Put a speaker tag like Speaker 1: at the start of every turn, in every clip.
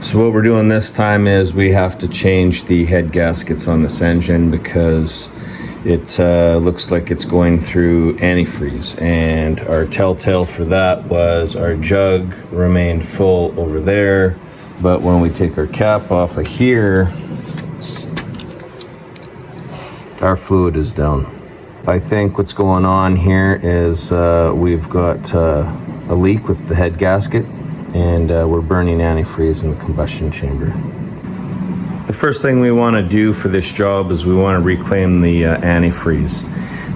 Speaker 1: So what we're doing this time is we have to change the head gaskets on this engine because it looks like it's going through antifreeze, and our telltale for that was our jug remained full over there, but when we take our cap off of here, our fluid is down. I think what's going on here is we've got a leak with the head gasket, and we're burning antifreeze in the combustion chamber. The first thing we want to do for this job is we want to reclaim the antifreeze.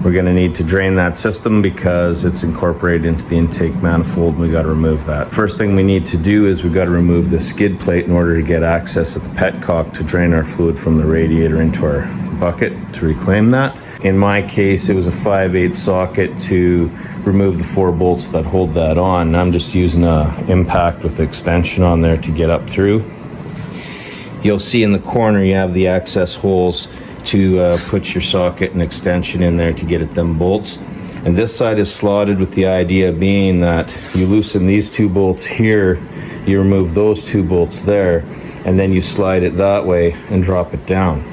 Speaker 1: We're going to need to drain that system because it's incorporated into the intake manifold, and we got to remove that. First thing we need to do is we got to remove the skid plate in order to get access at the petcock to drain our fluid from the radiator into our bucket to reclaim that. In my case, it was a 5/8 socket to remove the 4 bolts that hold that on. I'm just using a impact with extension on there to get up through. You'll see in the corner you have the access holes to put your socket and extension in there to get at them bolts. And this side is slotted with the idea being that you loosen these 2 bolts here, you remove those 2 bolts there, and then you slide it that way and drop it down.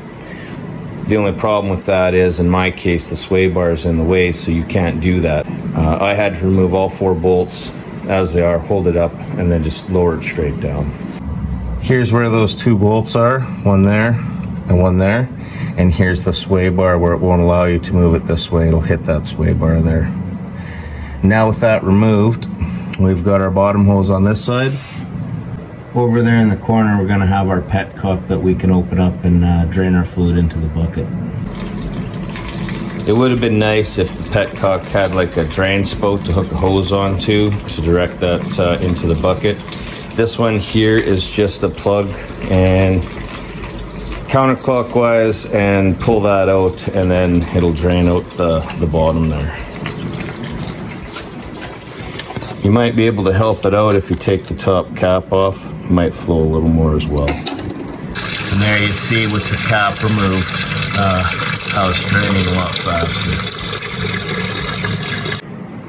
Speaker 1: The only problem with that is, in my case, the sway bar is in the way, so you can't do that. I had to remove all 4 bolts as they are, hold it up, and then just lower it straight down. Here's where those 2 bolts are, one there and one there. And here's the sway bar where it won't allow you to move it this way. It'll hit that sway bar there. Now with that removed, we've got our bottom hose on this side. Over there in the corner, we're gonna have our petcock that we can open up and drain our fluid into the bucket. It would have been nice if the petcock had like a drain spout to hook a hose onto to direct that into the bucket. This one here is just a plug and counterclockwise and pull that out, and then it'll drain out the bottom there. You might be able to help it out if you take the top cap off. It might flow a little more as well. And there you see with the cap removed, how it's draining a lot faster.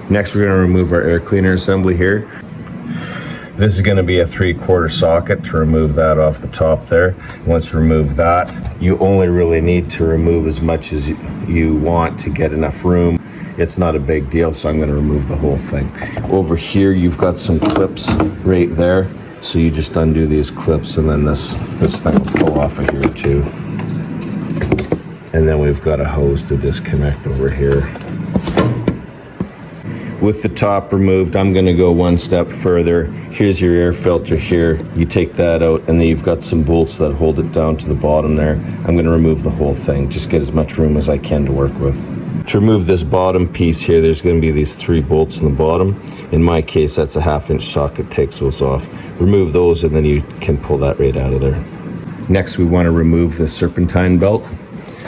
Speaker 1: Next, we're going to remove our air cleaner assembly here. This is going to be a 3/4 socket to remove that off the top there. Once you remove that, you only really need to remove as much as you want to get enough room. It's not a big deal, so I'm going to remove the whole thing. Over here, you've got some clips right there. So you just undo these clips, and then this thing will pull off of here too. And then we've got a hose to disconnect over here. With the top removed, I'm going to go one step further. Here's your air filter here. You take that out, and then you've got some bolts that hold it down to the bottom there. I'm going to remove the whole thing, just get as much room as I can to work with. To remove this bottom piece here, there's going to be these 3 bolts in the bottom. In my case, that's a 1/2 inch socket, takes those off. Remove those, and then you can pull that right out of there. Next, we want to remove the serpentine belt.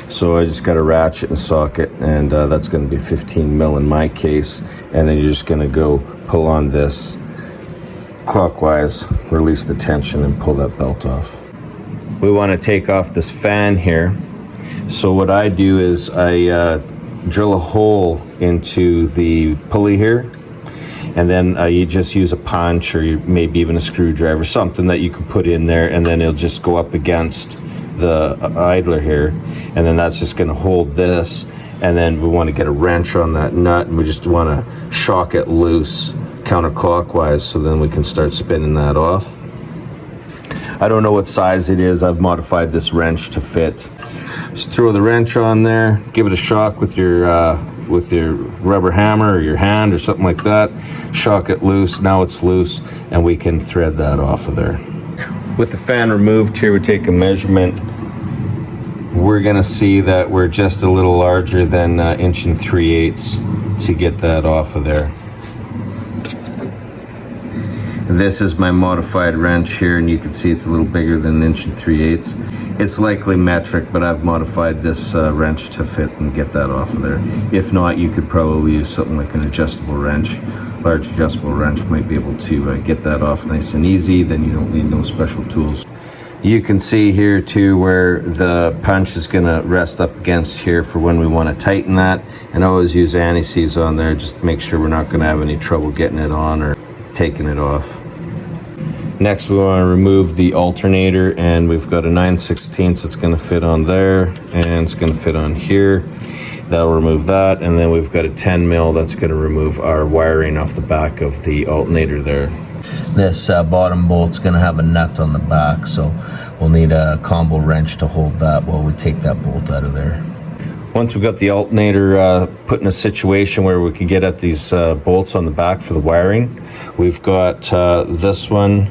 Speaker 1: So I just got a ratchet and socket, and that's going to be 15 mil in my case. And then you're just going to go pull on this clockwise, release the tension, and pull that belt off. We want to take off this fan here. So what I do is I drill a hole into the pulley here, and then you just use a punch or maybe even a screwdriver, something that you can put in there, and then it'll just go up against the idler here, and then that's just going to hold this. And then we want to get a wrench on that nut, and we just want to shock it loose counterclockwise, so then we can start spinning that off. I don't know what size it is. I've modified this wrench to fit. Just throw the wrench on there, give it a shock with your rubber hammer or your hand or something like that. Shock it loose. Now it's loose, and we can thread that off of there. With the fan removed here, we take a measurement. We're going to see that we're just a little larger than 1 3/8 to get that off of there. This is my modified wrench here, and you can see it's a little bigger than 1 3/8. It's likely metric, but I've modified this wrench to fit and get that off of there. If not, you could probably use something like an adjustable wrench. Large adjustable wrench might be able to get that off nice and easy. Then you don't need no special tools. You can see here too where the punch is going to rest up against here for when we want to tighten that. And I always use anti-seize on there just to make sure we're not going to have any trouble getting it on or taking it off. Next, we want to remove the alternator, and we've got a 9/16 that's going to fit on there, and it's going to fit on here. That'll remove that, and then we've got a 10 mil that's going to remove our wiring off the back of the alternator there. This bottom bolt's going to have a nut on the back, so we'll need a combo wrench to hold that while we take that bolt out of there. Once we got the alternator put in a situation where we can get at these bolts on the back for the wiring, we've got this one,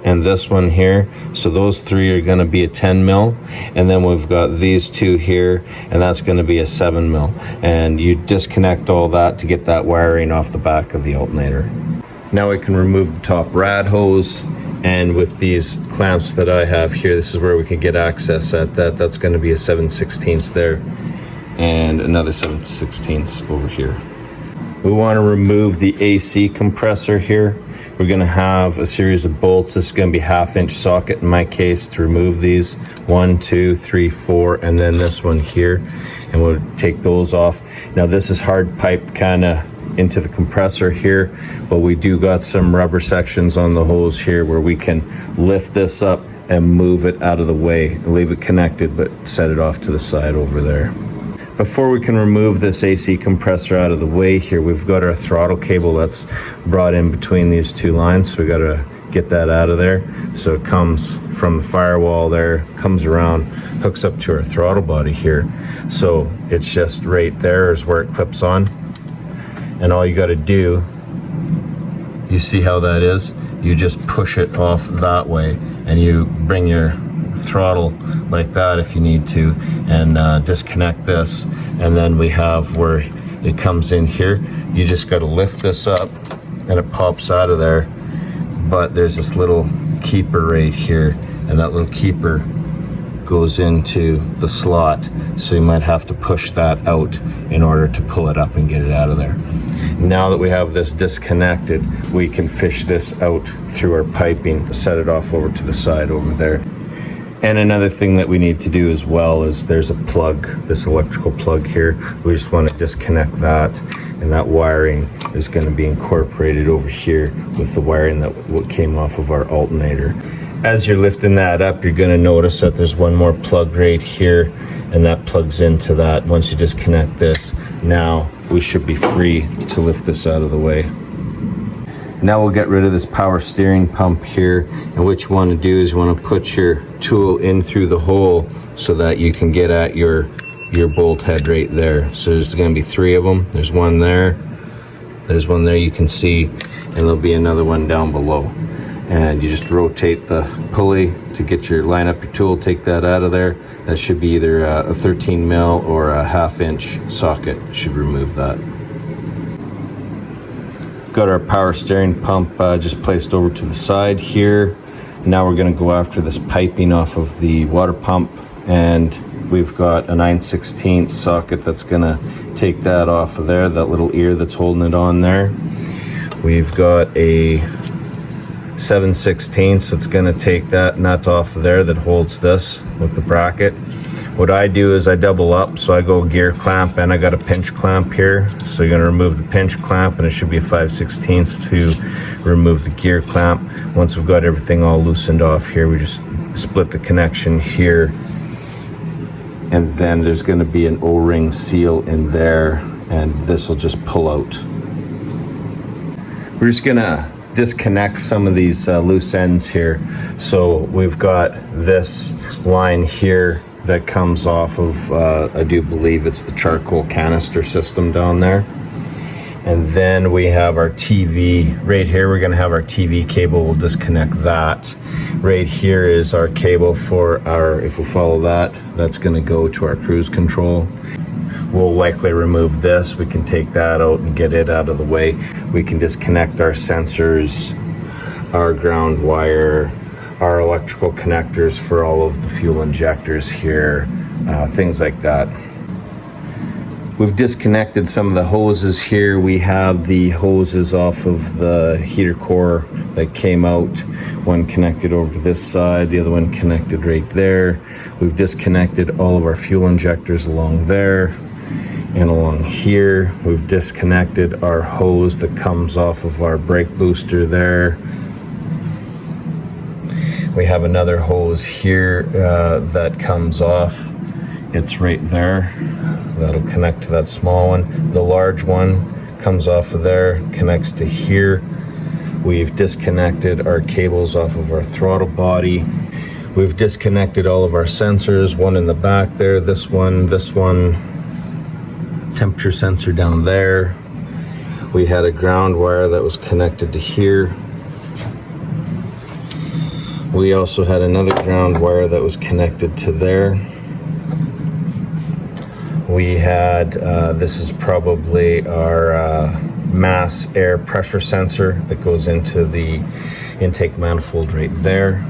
Speaker 1: and this one here. So those three are going to be a 10 mil, and then we've got these two here, and that's going to be a 7 mil. And you disconnect all that to get that wiring off the back of the alternator. Now we can remove the top rad hose, and with these clamps that I have here, this is where we can get access at that. That's going to be a 7/16 there, and another 7/16 over here. We want to remove the AC compressor here. We're going to have a series of bolts. This is going to be 1/2 inch socket in my case to remove these. 1, 2, 3, 4, and then this one here, and we'll take those off. Now this is hard pipe kind of into the compressor here, but we do got some rubber sections on the hose here where we can lift this up and move it out of the way, leave it connected, but set it off to the side over there. Before we can remove this AC compressor out of the way here, we've got our throttle cable that's brought in between these two lines, so we got to get that out of there. So it comes from the firewall there, comes around, hooks up to our throttle body here. So it's just right there is where it clips on. And all you got to do, you see how that is? You just push it off that way, and you bring your throttle like that if you need to, and disconnect this. And then we have where it comes in here. You just got to lift this up, and it pops out of there. But there's this little keeper right here, and that little keeper goes into the slot, so you might have to push that out in order to pull it up and get it out of there. Now that we have this disconnected, we can fish this out through our piping, set it off over to the side over there. And another thing that we need to do as well is there's a plug, this electrical plug here. We just want to disconnect that, and that wiring is going to be incorporated over here with the wiring that came off of our alternator. As you're lifting that up, you're going to notice that there's one more plug right here, and that plugs into that. Once you disconnect this, now we should be free to lift this out of the way. Now we'll get rid of this power steering pump here, and what you want to do is you want to put your tool in through the hole so that you can get at your bolt head right there. So there's going to be 3 of them. There's one there, there's one there you can see, and there'll be another one down below. And you just rotate the pulley to get your line up your tool, take that out of there. That should be either a 13 mil or a 1/2 inch socket. Should remove that. Got our power steering pump just placed over to the side here. Now we're going to go after this piping off of the water pump, and we've got a 9/16 socket that's going to take that off of there, that little ear that's holding it on there. We've got a 7/16 that's going to take that nut off of there that holds this with the bracket. What I do is I double up, so I go gear clamp and I got a pinch clamp here. So you're going to remove the pinch clamp, and it should be a 5/16 to remove the gear clamp. Once we've got everything all loosened off here, we just split the connection here, and then there's going to be an O-ring seal in there, and this will just pull out. We're just going to disconnect some of these loose ends here. So we've got this line here that comes off of, I do believe it's the charcoal canister system down there. And then we have our TV right here. We're going to have our TV cable. We'll disconnect that. Right here is our cable for our, if we follow that, that's going to go to our cruise control. We'll likely remove this. We can take that out and get it out of the way. We can disconnect our sensors, our ground wire, our electrical connectors for all of the fuel injectors here, things like that. We've disconnected some of the hoses here. We have the hoses off of the heater core that came out. One connected over to this side, the other one connected right there. We've disconnected all of our fuel injectors along there and along here. We've disconnected our hose that comes off of our brake booster there. We have another hose here that comes off. It's right there. That'll connect to that small one. The large one comes off of there, connects to here. We've disconnected our cables off of our throttle body. We've disconnected all of our sensors, one in the back there, this one, temperature sensor down there. We had a ground wire that was connected to here. We also had another ground wire that was connected to there. We had, this is probably our mass air pressure sensor that goes into the intake manifold right there.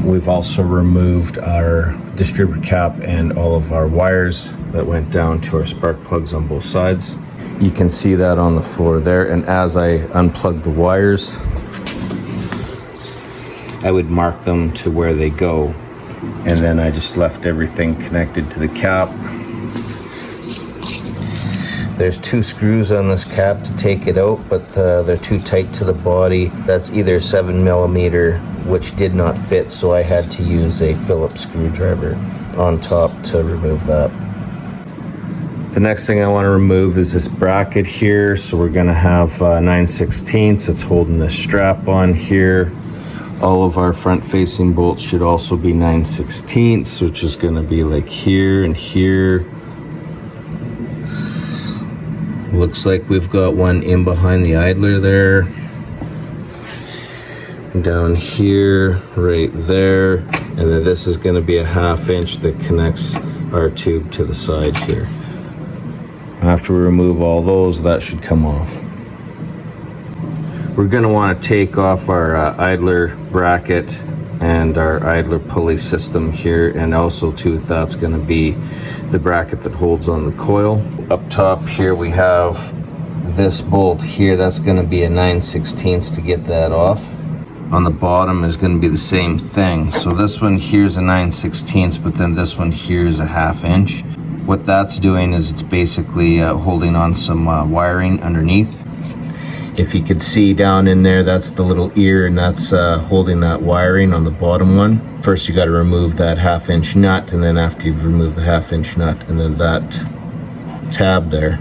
Speaker 1: We've also removed our distributor cap and all of our wires that went down to our spark plugs on both sides. You can see that on the floor there, and as I unplug the wires, I would mark them to where they go, and then I just left everything connected to the cap. There's 2 screws on this cap to take it out, but they're too tight to the body. That's either 7mm, which did not fit, so I had to use a Phillips screwdriver on top to remove that. The next thing I want to remove is this bracket here. So we're going to have 9/16. It's holding this strap on here. All of our front facing bolts should also be 9/16, which is going to be like here and here. Looks like we've got one in behind the idler there. Down here, right there. And then this is going to be a 1/2 inch that connects our tube to the side here. After we remove all those, that should come off. We're going to want to take off our idler bracket and our idler pulley system here, and also too, that's going to be the bracket that holds on the coil. Up top here we have this bolt here. That's going to be a 9/16 to get that off. On the bottom is going to be the same thing. So this one here is a 9/16, but then this one here is a 1/2 inch. What that's doing is it's basically holding on some wiring underneath. If you could see down in there, that's the little ear, and that's holding that wiring on the bottom one. First you got to remove that 1/2 inch nut, and then after you've removed the 1/2 inch nut and then that tab there,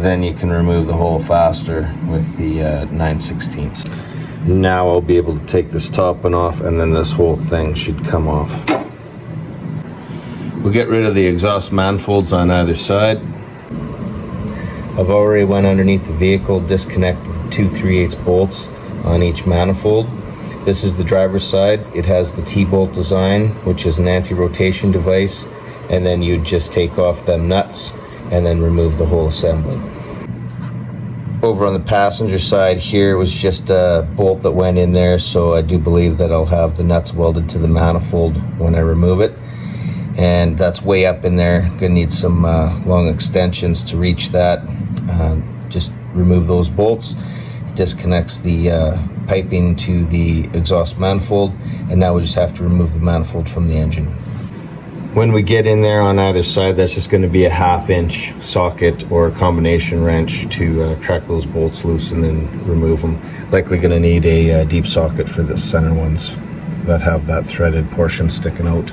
Speaker 1: then you can remove the hole faster with the 9/16. Now I'll be able to take this top one off, and then this whole thing should come off. We'll get rid of the exhaust manifolds on either side. I've already went underneath the vehicle, disconnected the 2 3/8 bolts on each manifold. This is the driver's side. It has the T-bolt design, which is an anti-rotation device, and then you just take off them nuts and then remove the whole assembly. Over on the passenger side here, it was just a bolt that went in there, so I do believe that I'll have the nuts welded to the manifold when I remove it. And that's way up in there. Gonna need some long extensions to reach that. Just remove those bolts. It disconnects the piping to the exhaust manifold, and now we just have to remove the manifold from the engine. When we get in there on either side, that's just going to be a 1/2 inch socket or a combination wrench to crack those bolts loose and then remove them. Likely going to need a deep socket for the center ones that have that threaded portion sticking out.